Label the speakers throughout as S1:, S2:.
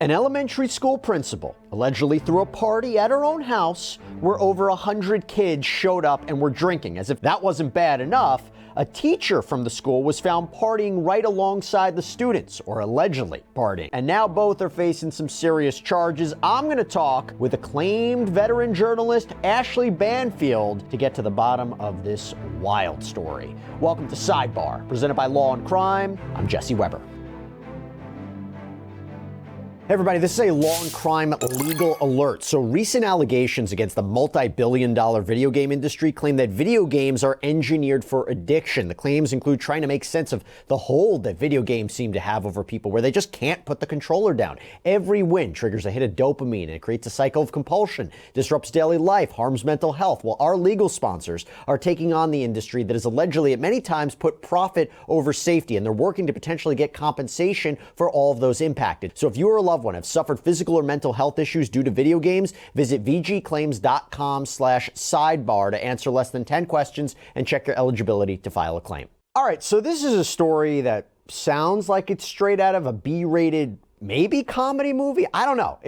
S1: An elementary school principal allegedly threw a party at her own house where over 100 kids showed up and were drinking. As if that wasn't bad enough, a teacher from the school was found partying right alongside the students, or allegedly partying. And now both are facing some serious charges. I'm going to talk with acclaimed veteran journalist Ashleigh Banfield to get to the bottom of this wild story. Welcome to Sidebar, presented by Law&Crime. I'm Jesse Weber. Hey everybody, this is a Law&Crime legal alert. So recent allegations against the multi-billion-dollar video game industry claim that video games are engineered for addiction. The claims include trying to make sense of the hold that video games seem to have over people, where they just can't put the controller down. Every win triggers a hit of dopamine, and it creates a cycle of compulsion, disrupts daily life, harms mental health. Well, our legal sponsors are taking on the industry that has allegedly at many times put profit over safety, and they're working to potentially get compensation for all of those impacted. So if you are a loved one have suffered physical or mental health issues due to video games, visit vgclaims.com/sidebar to answer less than 10 questions and check your eligibility to file a claim. All right, so this is a story that sounds like it's straight out of a B-rated, maybe comedy movie. I don't know.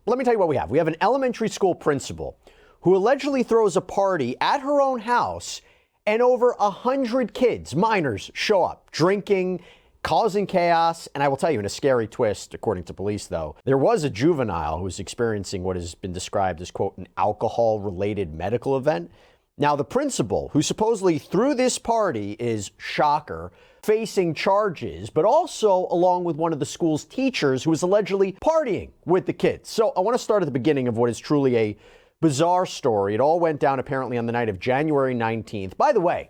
S1: Let me tell you what we have. We have an elementary school principal who allegedly throws a party at her own house, and over 100 kids, minors, show up drinking, causing chaos. And I will tell you, in a scary twist, according to police, though, there was a juvenile who was experiencing what has been described as, quote, an alcohol-related medical event. Now, the principal, who supposedly threw this party, is, shocker, facing charges, but also along with one of the school's teachers who was allegedly partying with the kids. So I want to start at the beginning of what is truly a bizarre story. It all went down apparently on the night of January 19th. By the way,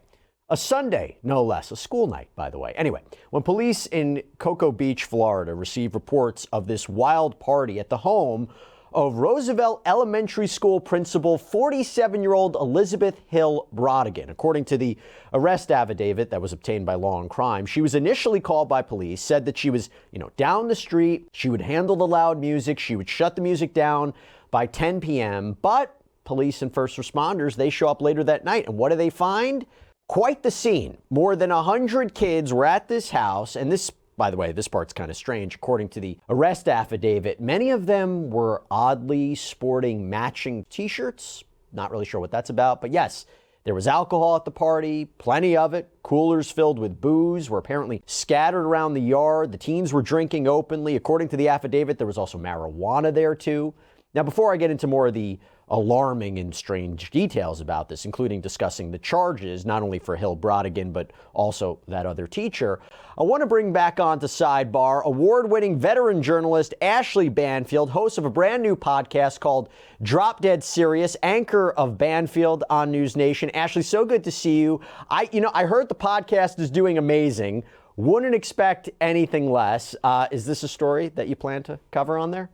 S1: a Sunday, no less, a school night, by the way. Anyway, when police in Cocoa Beach, Florida, received reports of this wild party at the home of Roosevelt Elementary School principal, 47-year-old Elizabeth Hill-Brodigan. According to the arrest affidavit that was obtained by Law&Crime, she was initially called by police, said that she was, down the street. She would handle the loud music. She would shut the music down by 10 p.m. But police and first responders, they show up later that night. And what do they find? Quite the scene. More than 100 kids were at this house, and this, by the way, this part's kind of strange. According to the arrest affidavit, many of them were oddly sporting matching t-shirts. Not really sure what that's about, but yes, there was alcohol at the party, plenty of it. Coolers filled with booze were apparently scattered around the yard. The teens were drinking openly. According to the affidavit, there was also marijuana there too. Now, before I get into more of the alarming and strange details about this, including discussing the charges, not only for Hill-Brodigan, but also that other teacher, I want to bring back on to Sidebar award-winning veteran journalist Ashleigh Banfield, host of a brand new podcast called Drop Dead Serious, anchor of Banfield on NewsNation. Ashleigh, so good to see you. I heard the podcast is doing amazing. Wouldn't expect anything less. Is this a story that you plan to cover on there?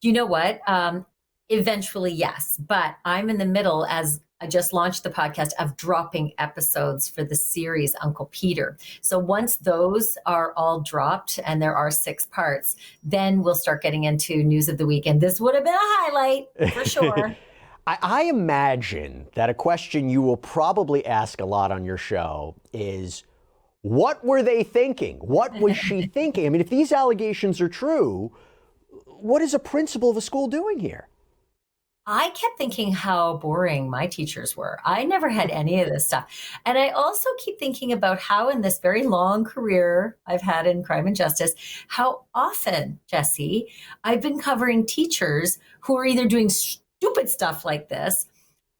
S2: You know what? Eventually, yes. But I'm in the middle, as I just launched the podcast, of dropping episodes for the series Uncle Peter. So once those are all dropped, and there are 6 parts, then we'll start getting into news of the week. And this would have been a highlight for sure.
S1: I imagine that a question you will probably ask a lot on your show is, what were they thinking? What was she thinking? I mean, if these allegations are true, what is a principal of a school doing here?
S2: I kept thinking how boring my teachers were. I never had any of this stuff. And I also keep thinking about how in this very long career I've had in crime and justice, how often, Jesse, I've been covering teachers who are either doing stupid stuff like this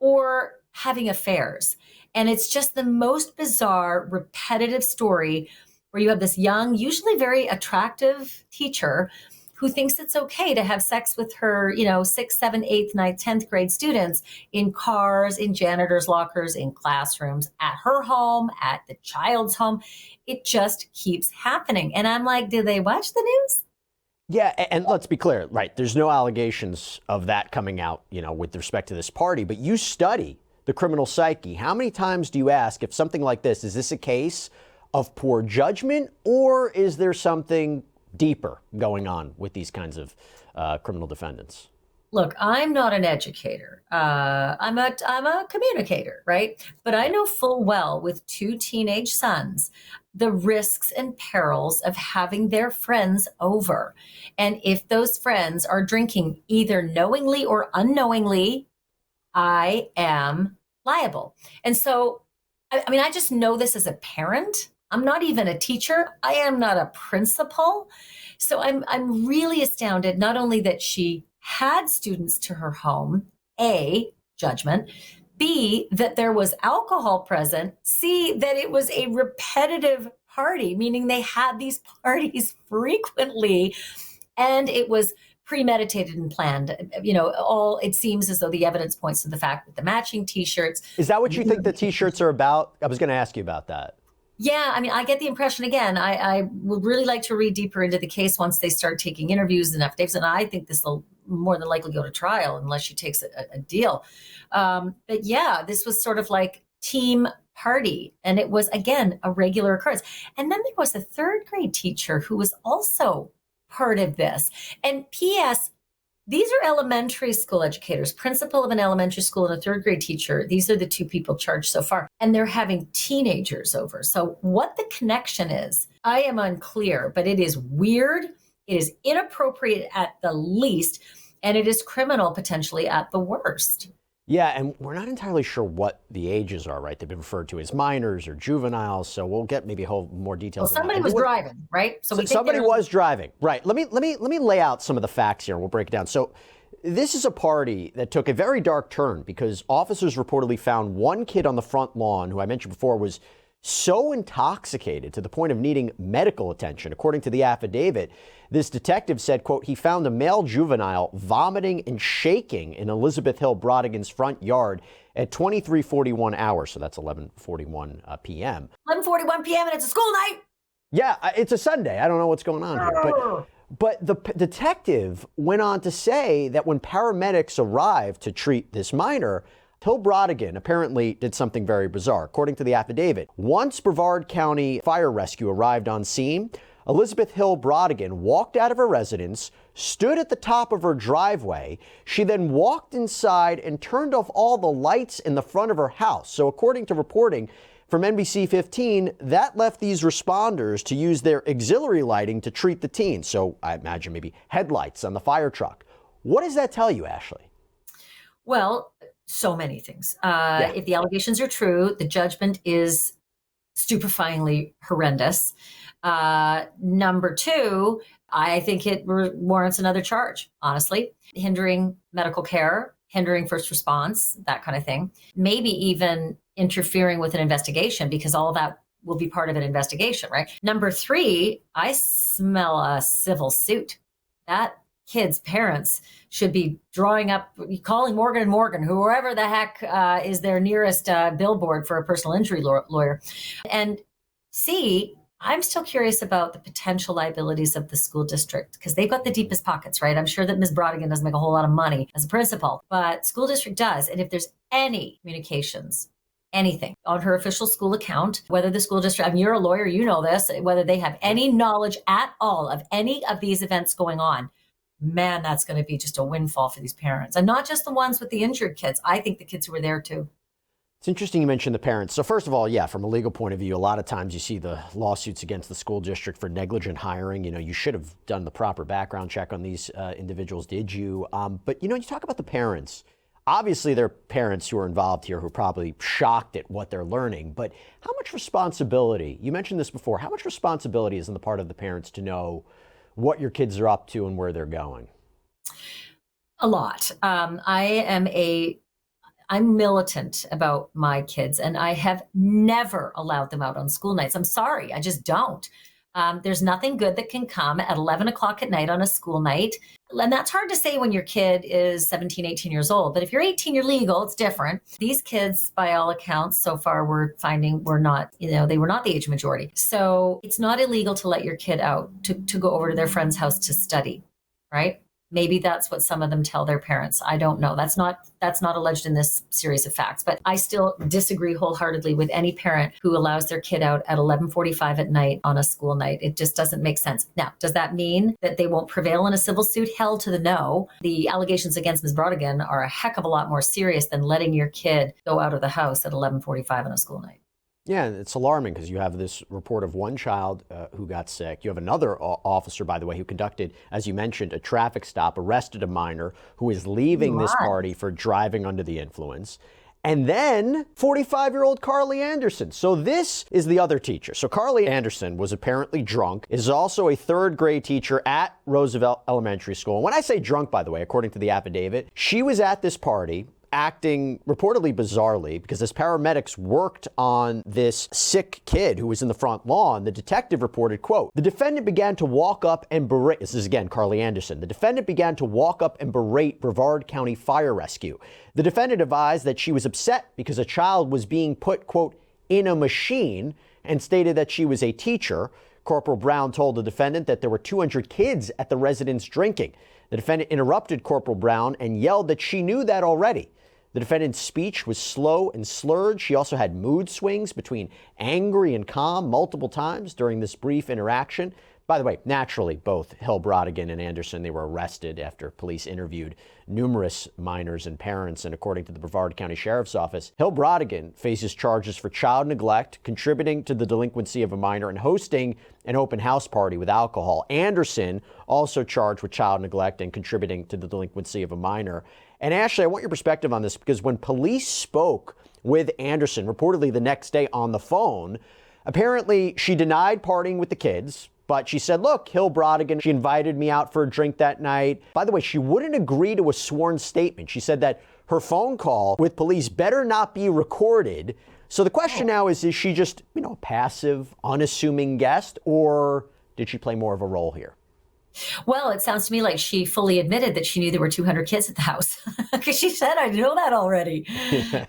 S2: or having affairs. And it's just the most bizarre, repetitive story where you have this young, usually very attractive teacher who thinks it's okay to have sex with her, 6th, 7th, 8th, 9th, 10th grade students in cars, in janitors' lockers, in classrooms, at her home, at the child's home. It just keeps happening. And I'm like, did they watch the news?
S1: Yeah, and let's be clear, right? There's no allegations of that coming out, with respect to this party, but you study the criminal psyche. How many times do you ask, if something like this, is this a case of poor judgment, or is there something deeper going on with these kinds of criminal defendants?
S2: look, I'm not an educator. I'm a communicator, right? But I know full well with 2 teenage sons, the risks and perils of having their friends over. And if those friends are drinking either knowingly or unknowingly, I am liable. And so, I mean, I just know this as a parent. I'm not even a teacher. I am not a principal. So I'm really astounded, not only that she had students to her home, A, judgment, B, that there was alcohol present, C, that it was a repetitive party, meaning they had these parties frequently, and it was premeditated and planned. All it seems as though the evidence points to the fact that the matching T-shirts.
S1: Is that what you think the T-shirts are about? I was going to ask you about that.
S2: Yeah, I mean, I get the impression, again, I would really like to read deeper into the case once they start taking interviews and affidavits, and I think this will more than likely go to trial unless she takes a deal. But yeah, this was sort of like team party, and it was, again, a regular occurrence. And then there was a 3rd grade teacher who was also part of this. And P.S., these are elementary school educators, principal of an elementary school and a 3rd grade teacher. These are the 2 people charged so far. And they're having teenagers over. So what the connection is, I am unclear, but it is weird. It is inappropriate at the least, and it is criminal potentially at the worst.
S1: Yeah, and we're not entirely sure what the ages are, right? They've been referred to as minors or juveniles, so we'll get maybe more details.
S2: Well, somebody was driving, right?
S1: So somebody was driving, right? Let me lay out some of the facts here, and we'll break it down. So this is a party that took a very dark turn because officers reportedly found one kid on the front lawn, who I mentioned before was so intoxicated to the point of needing medical attention. According to the affidavit, this detective said, quote, he found a male juvenile vomiting and shaking in Elizabeth Hill-Brodigan's front yard at 23:41 hours. So that's 11:41 p.m.
S2: 11:41 p.m. and it's a school night.
S1: Yeah, it's a Sunday. I don't know what's going on here. But the detective went on to say that when paramedics arrived to treat this minor, Hill-Brodigan apparently did something very bizarre. According to the affidavit, once Brevard County Fire Rescue arrived on scene, Elizabeth Hill-Brodigan walked out of her residence, stood at the top of her driveway. She then walked inside and turned off all the lights in the front of her house. So according to reporting from NBC 15, that left these responders to use their auxiliary lighting to treat the teen. So I imagine maybe headlights on the fire truck. What does that tell you, Ashleigh?
S2: Well, so many things. If the allegations are true, the judgment is stupefyingly horrendous. Number 2, I think it warrants another charge, honestly. Hindering medical care, hindering first response, that kind of thing. Maybe even interfering with an investigation, because all of that will be part of an investigation, right? Number 3, I smell a civil suit. That kids' parents should be drawing up, calling Morgan & Morgan, whoever the heck is their nearest billboard for a personal injury lawyer. And C, I'm still curious about the potential liabilities of the school district, because they've got the deepest pockets, right? I'm sure that Ms. Brodigan doesn't make a whole lot of money as a principal, but school district does. And if there's any communications, anything on her official school account, whether the school district, I mean, you're a lawyer, you know this, whether they have any knowledge at all of any of these events going on, man, that's going to be just a windfall for these parents. And not just the ones with the injured kids. I think the kids who were there too.
S1: It's interesting you mentioned the parents. So first of all, yeah, from a legal point of view, a lot of times you see the lawsuits against the school district for negligent hiring. You know, you should have done the proper background check on these individuals. Did you? But, you know, you talk about the parents. Obviously, there are parents who are involved here who are probably shocked at what they're learning. But how much responsibility, you mentioned this before, how much responsibility is on the part of the parents to know what your kids are up to and where they're going?
S2: A lot. I'm militant about my kids, and I have never allowed them out on school nights. I'm sorry, I just don't. There's nothing good that can come at 11 o'clock at night on a school night. And that's hard to say when your kid is 17, 18 years old. But if you're 18, you're legal, it's different. These kids, by all accounts, so far we're finding were not, they were not the age majority. So it's not illegal to let your kid out to go over to their friend's house to study, right? Maybe that's what some of them tell their parents. I don't know. That's not alleged in this series of facts. But I still disagree wholeheartedly with any parent who allows their kid out at 11:45 at night on a school night. It just doesn't make sense. Now, does that mean that they won't prevail in a civil suit? Hell to the no. The allegations against Ms. Brevard are a heck of a lot more serious than letting your kid go out of the house at 11:45 on a school night.
S1: Yeah, it's alarming because you have this report of one child who got sick. You have another officer, by the way, who conducted, as you mentioned, a traffic stop, arrested a minor who is leaving this party for driving under the influence. And then 45-year-old Carly Anderson. So this is the other teacher. So Carly Anderson was apparently drunk, is also a third grade teacher at Roosevelt Elementary School. And when I say drunk, by the way, according to the affidavit, she was at this party acting reportedly bizarrely because as paramedics worked on this sick kid who was in the front lawn, the detective reported, quote, the defendant began to walk up and berate, this is again Carly Anderson, the defendant began to walk up and berate Brevard County Fire Rescue. The defendant advised that she was upset because a child was being put, quote, in a machine and stated that she was a teacher. Corporal Brown told the defendant that there were 200 kids at the residence drinking. The defendant interrupted Corporal Brown and yelled that she knew that already. The defendant's speech was slow and slurred. She also had mood swings between angry and calm multiple times during this brief interaction. By the way, naturally, both Hill-Brodigan and Anderson, they were arrested after police interviewed numerous minors and parents. And according to the Brevard County Sheriff's Office, Hill-Brodigan faces charges for child neglect, contributing to the delinquency of a minor, and hosting an open house party with alcohol. Anderson also charged with child neglect and contributing to the delinquency of a minor. And Ashleigh, I want your perspective on this because when police spoke with Anderson, reportedly the next day on the phone, apparently she denied partying with the kids, but she said, look, Hill-Brodigan, she invited me out for a drink that night. By the way, she wouldn't agree to a sworn statement. She said that her phone call with police better not be recorded. So the question now is she just, a passive, unassuming guest, or did she play more of a role here?
S2: Well, it sounds to me like she fully admitted that she knew there were 200 kids at the house because she said, I know that already.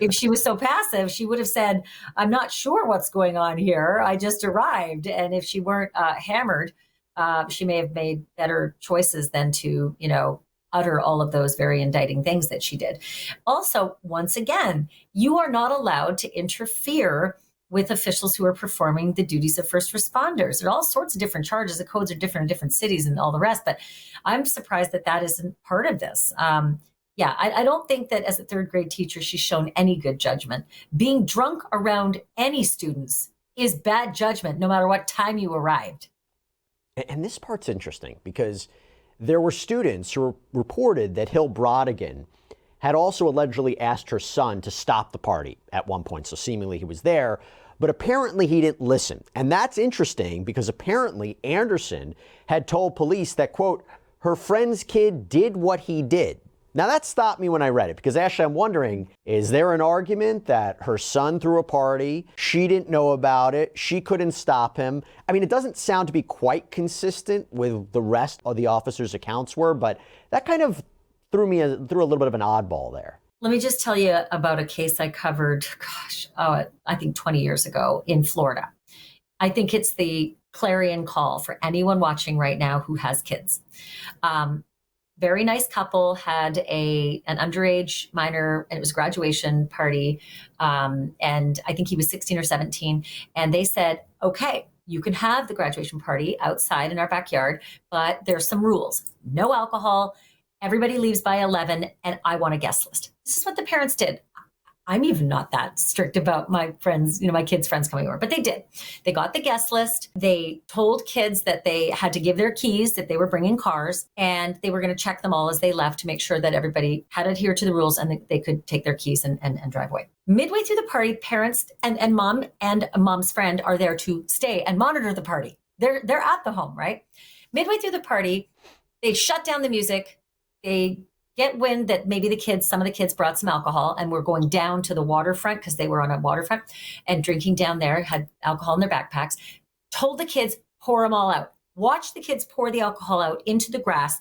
S2: If she was so passive, she would have said, I'm not sure what's going on here. I just arrived. And if she weren't hammered, she may have made better choices than to, utter all of those very indicting things that she did. Also, once again, you are not allowed to interfere with officials who are performing the duties of first responders. There are all sorts of different charges. The codes are different in different cities and all the rest, but I'm surprised that that isn't part of this. I don't think that as a third grade teacher, she's shown any good judgment. Being drunk around any students is bad judgment, no matter what time you arrived.
S1: And this part's interesting because there were students who reported that Hill-Brodigan had also allegedly asked her son to stop the party at one point. So seemingly he was there, but apparently he didn't listen. And that's interesting because apparently Anderson had told police that, quote, her friend's kid did what he did. Now that stopped me when I read it because actually I'm wondering, is there an argument that her son threw a party, she didn't know about it, she couldn't stop him? I mean, it doesn't sound to be quite consistent with the rest of the officers' accounts were, but that kind of threw a little bit of an oddball there.
S2: Let me just tell you about a case I covered, I think 20 years ago in Florida. I think it's the clarion call for anyone watching right now who has kids. Very nice couple had an underage minor, and it was a graduation party. And I think he was 16 or 17. And they said, okay, you can have the graduation party outside in our backyard, but there's some rules. No alcohol. Everybody leaves by 11, and I want a guest list. This is what the parents did. I'm even not that strict about my friends, my kids' friends coming over, but they did. They got the guest list. They told kids that they had to give their keys, that they were bringing cars, and they were going to check them all as they left to make sure that everybody had adhered to the rules and that they could take their keys and drive away. Midway through the party, parents and mom and mom's friend are there to stay and monitor the party. They're at the home, right? Midway through the party, they shut down the music. They get wind that maybe some of the kids brought some alcohol and were going down to the waterfront because they were on a waterfront and drinking down there, had alcohol in their backpacks, told the kids, pour them all out. Watched the kids pour the alcohol out into the grass,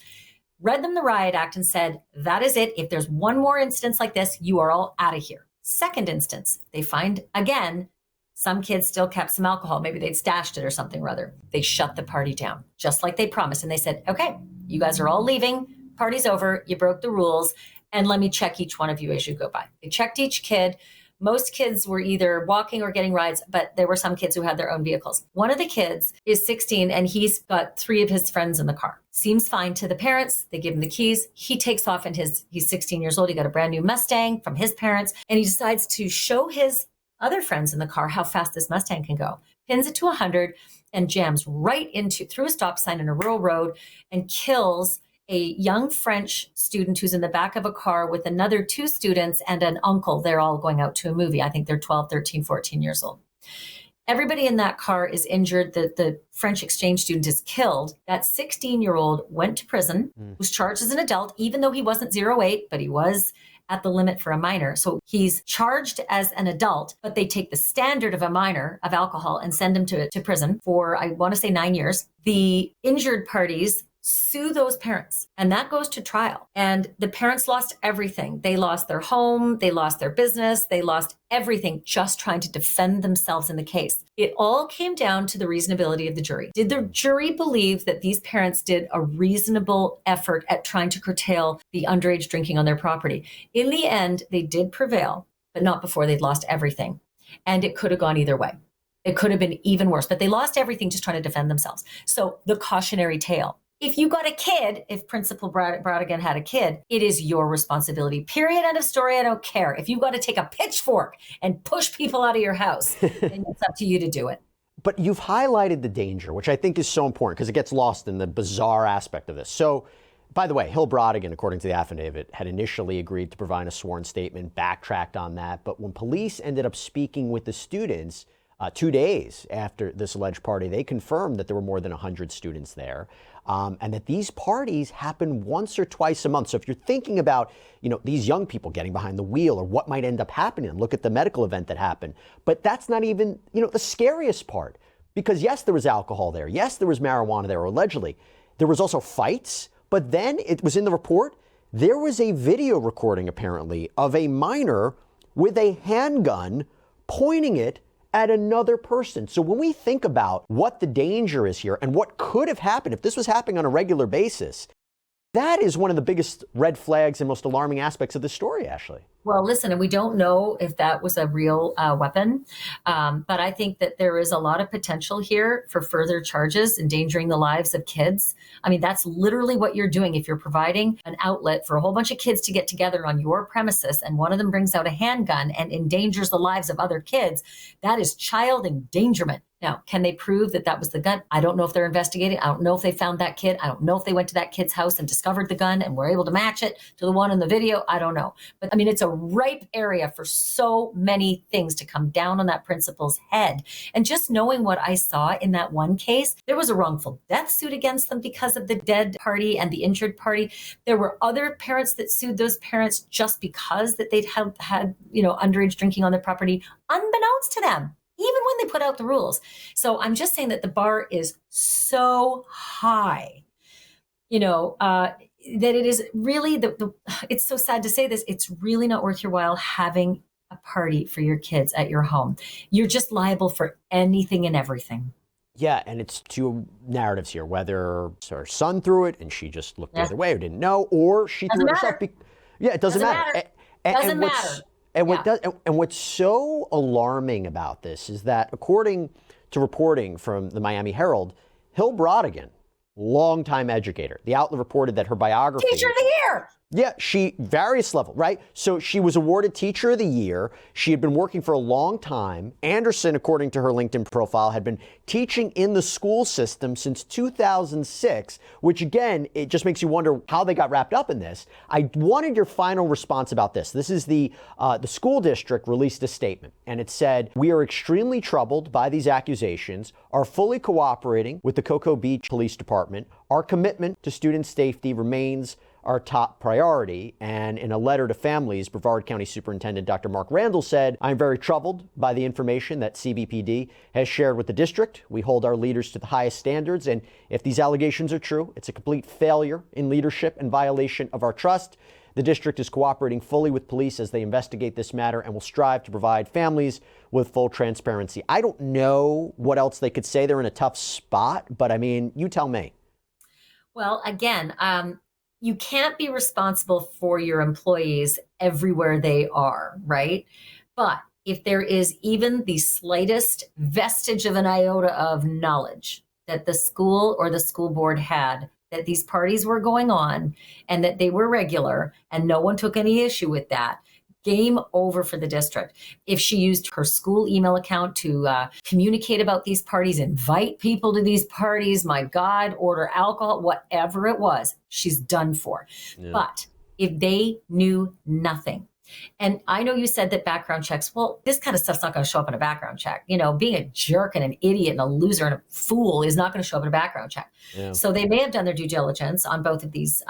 S2: read them the riot act and said, that is it. If there's one more instance like this, you are all out of here. Second instance, they find again, some kids still kept some alcohol. Maybe they'd stashed it or something or other. They shut the party down just like they promised. And they said, okay, you guys are all leaving. party's over, you broke the rules, and let me check each one of you as you go by. They checked each kid. Most kids were either walking or getting rides, but there were some kids who had their own vehicles. One of the kids is 16 and he's got 3 of his friends in the car. Seems fine to the parents. They give him the keys. He takes off and he's 16 years old. He got a brand new Mustang from his parents, and he decides to show his other friends in the car how fast this Mustang can go. Pins it to 100 and jams right through a stop sign in a rural road and kills a young French student who's in the back of a car with another 2 students and an uncle. They're all going out to a movie. I think they're 12, 13, 14 years old. Everybody in that car is injured. The French exchange student is killed. That 16-year-old went to prison, was charged as an adult, even though he wasn't 08, but he was at the limit for a minor. So he's charged as an adult, but they take the standard of a minor of alcohol and send him to prison for, I want to say, 9 years. The injured parties sue those parents, and that goes to trial. And the parents lost everything. They lost their home, they lost their business, they lost everything just trying to defend themselves in the case. It all came down to the reasonability of the jury. Did the jury believe that these parents did a reasonable effort at trying to curtail the underage drinking on their property? In the end, they did prevail, but not before they'd lost everything. And it could have gone either way. It could have been even worse, but they lost everything just trying to defend themselves. So the cautionary tale. If you got a kid, if Principal Brevard had a kid, it is your responsibility. Period. End of story. I don't care. If you got to take a pitchfork and push people out of your house, then it's up to you to do it.
S1: But you've highlighted the danger, which I think is so important because it gets lost in the bizarre aspect of this. So, by the way, Hill-Brodigan, according to the affidavit, had initially agreed to provide a sworn statement, backtracked on that. But when police ended up speaking with the students 2 days after this alleged party, they confirmed that there were more than 100 students there. And that these parties happen once or twice a month. So if you're thinking about, these young people getting behind the wheel or what might end up happening, look at the medical event that happened. But that's not even, the scariest part. Because yes, there was alcohol there. Yes, there was marijuana there, allegedly. There was also fights. But then it was in the report. There was a video recording, apparently, of a minor with a handgun pointing it at another person. So when we think about what the danger is here and what could have happened if this was happening on a regular basis, that is one of the biggest red flags and most alarming aspects of this story, Ashleigh.
S2: Well, listen, and we don't know if that was a real weapon, but I think that there is a lot of potential here for further charges endangering the lives of kids. I mean, that's literally what you're doing if you're providing an outlet for a whole bunch of kids to get together on your premises, and one of them brings out a handgun and endangers the lives of other kids. That is child endangerment. Now, can they prove that that was the gun? I don't know if they're investigating. I don't know if they found that kid. I don't know if they went to that kid's house and discovered the gun and were able to match it to the one in the video. I don't know. But I mean, it's a ripe area for so many things to come down on that principal's head. And just knowing what I saw in that one case, there was a wrongful death suit against them because of the dead party and the injured party. There were other parents that sued those parents just because that they'd had underage drinking on their property, unbeknownst to them, even when they put out the rules. So I'm just saying that the bar is so high, that it is really, it's so sad to say this, it's really not worth your while having a party for your kids at your home. You're just liable for anything and everything.
S1: Yeah, and it's two narratives here, whether her son threw it and she just looked the other way or didn't know, or she threw it herself. It doesn't matter.
S2: Doesn't matter.
S1: And what's so alarming about this is that, according to reporting from the Miami Herald, Hill-Brodigan, longtime educator, the outlet reported that her biography...
S2: Teacher of the year!
S1: Yeah, various level, right? So she was awarded Teacher of the Year. She had been working for a long time. Anderson, according to her LinkedIn profile, had been teaching in the school system since 2006, which again, it just makes you wonder how they got wrapped up in this. I wanted your final response about this. This is the school district released a statement, and it said, "We are extremely troubled by these accusations, are fully cooperating with the Cocoa Beach Police Department. Our commitment to student safety remains our top priority." And in a letter to families, Brevard County Superintendent Dr. Mark Randall said, "I'm very troubled by the information that CBPD has shared with the district. We hold our leaders to the highest standards, and if these allegations are true, it's a complete failure in leadership and violation of our trust. The district is cooperating fully with police as they investigate this matter and will strive to provide families with full transparency." I don't know what else they could say. They're in a tough spot, but I mean, you tell me.
S2: Well, again, you can't be responsible for your employees everywhere they are, right? But if there is even the slightest vestige of an iota of knowledge that the school or the school board had that these parties were going on and that they were regular and no one took any issue with that, game over for the district. If she used her school email account to communicate about these parties, invite people to these parties, my God, order alcohol, whatever it was, she's done for. Yeah. But if they knew nothing, and I know you said that background checks, well, this kind of stuff's not going to show up in a background check. You know, being a jerk and an idiot and a loser and a fool is not going to show up in a background check. Yeah. So they may have done their due diligence on both of these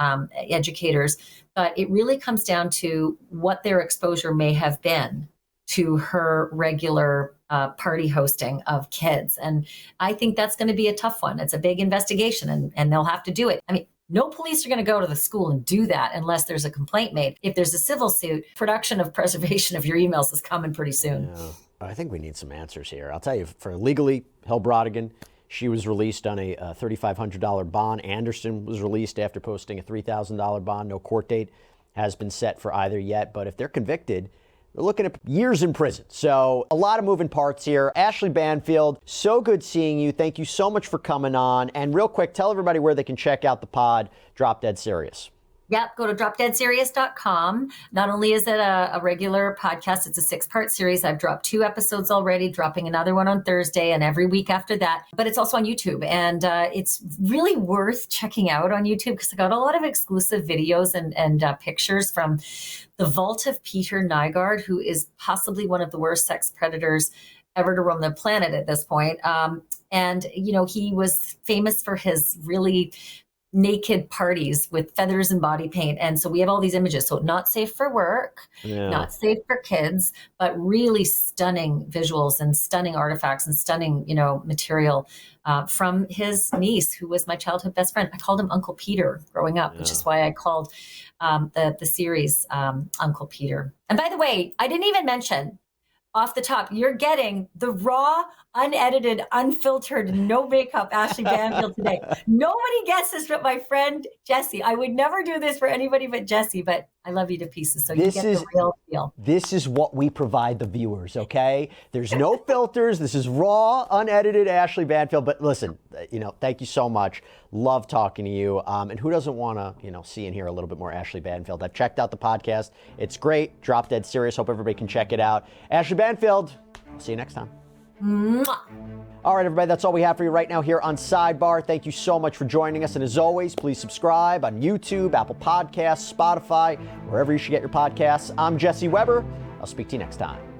S2: educators, but it really comes down to what their exposure may have been to her regular party hosting of kids. And I think that's going to be a tough one. It's a big investigation and they'll have to do it. I mean, no police are going to go to the school and do that unless there's a complaint made. If there's a civil suit, production of preservation of your emails is coming pretty soon. Yeah.
S1: I think we need some answers here. I'll tell you, for legally, Hill-Brodigan, she was released on a $3,500 bond. Anderson was released after posting a $3,000 bond. No court date has been set for either yet. But if they're convicted, they're looking at years in prison. So a lot of moving parts here. Ashleigh Banfield, so good seeing you. Thank you so much for coming on. And real quick, tell everybody where they can check out the pod, Drop Dead Serious.
S2: Yep, go to dropdeadserious.com. Not only is it a regular podcast, it's a 6-part series. I've dropped 2 episodes already, dropping another one on Thursday and every week after that. But it's also on YouTube. And it's really worth checking out on YouTube because I got a lot of exclusive videos and pictures from the vault of Peter Nygaard, who is possibly one of the worst sex predators ever to roam the planet at this point. And, you know, he was famous for his really naked parties with feathers and body paint. And so we have all these images. So not safe for work, not safe for kids, but really stunning visuals and stunning artifacts and stunning, you know, material from his niece, who was my childhood best friend. I called him Uncle Peter growing up, which is why I called the series Uncle Peter. And by the way, I didn't even mention off the top, you're getting the raw, unedited, unfiltered, no makeup Ashleigh Banfield today. Nobody gets this but my friend Jessie. I would never do this for anybody but Jessie, but I love you to pieces, so you get the real deal.
S1: This is what we provide the viewers, okay? There's no filters. This is raw, unedited Ashleigh Banfield. But listen, you know, thank you so much. Love talking to you. And who doesn't want to, you know, see and hear a little bit more Ashleigh Banfield? I've checked out the podcast. It's great. Drop Dead Serious. Hope everybody can check it out. Ashleigh Banfield, I'll see you next time.
S2: Mwah.
S1: All right, everybody, that's all we have for you right now here on Sidebar. Thank you so much for joining us. And as always, please subscribe on YouTube, Apple Podcasts, Spotify, wherever you should get your podcasts. I'm Jesse Weber. I'll speak to you next time.